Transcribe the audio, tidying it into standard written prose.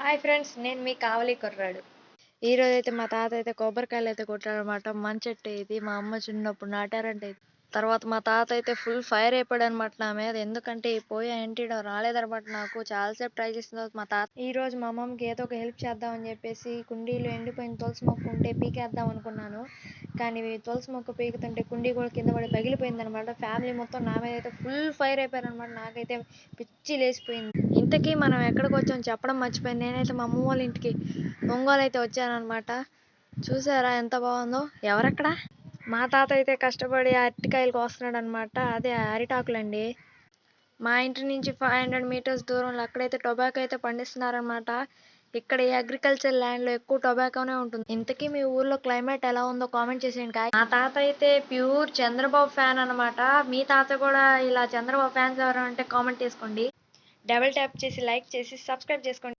Hi friends, నేను మీ కావలి కుర్రాడు. ఈరోజైతే మా తాత అయితే కొబ్బరికాయలు కొట్టాడనమాట. మంచెట్టు ఇది మా అమ్మ చిన్నప్పుడు నాటారంట ఇది. తర్వాత మా తాత అయితే ఫుల్ ఫైర్ అయిపోయాడనమాట నా మీద. ఎందుకంటే ఈ పోయి యాంటీడో రాలేదనమాట. నాకు చాలాసేపు ట్రై చేసిన తర్వాత మా తాత ఈ రోజు మా అమ్మకి ఏదో ఒక హెల్ప్ చేద్దామని చెప్పేసి కుండీలో ఎండిపోయిన తులసి మొక్క ఉంటే పీకేద్దాం అనుకున్నాను. కానీ తులసి మొక్క పీకుతుంటే కుండీ కూడా కింద పడి పగిలిపోయిందనమాట. ఫ్యామిలీ మొత్తం నా మీద అయితే ఫుల్ ఫైర్ అయిపోయారనమాట. నాకైతే పిచ్చి లేచిపోయింది. ఇంతకీ మనం ఎక్కడికి వచ్చాం చెప్పడం మర్చిపోయింది. నేనైతే మా అమ్మ వాళ్ళ ఇంటికి ఒంగోలు అయితే వచ్చానమాట. చూసారా ఎంత బాగుందో. ఎవరక్కడ? మా తాత అయితే కష్టపడి అరటికాయలు కోస్తున్నాడు అనమాట. అదే అరిటాకులండి. మా ఇంటి నుంచి 500 మీటర్స్ దూరంలో అక్కడైతే టొబాకో అయితే పండిస్తున్నారనమాట. ఇక్కడ ఈ అగ్రికల్చర్ ల్యాండ్ లో ఎక్కువ టొబాకోనే ఉంటుంది. ఇంతకీ మీ ఊర్లో క్లైమేట్ ఎలా ఉందో కామెంట్ చేసేయండి. మా తాత అయితే ప్యూర్ చంద్రబాబు ఫ్యాన్ అనమాట. మీ తాత కూడా ఇలా చంద్రబాబు ఫ్యాన్స్ ఎవరైనా ఉంటే కామెంట్ చేసుకోండి. డబుల్ ట్యాప్ చేసి లైక్ చేసి సబ్స్క్రైబ్ చేసుకోండి.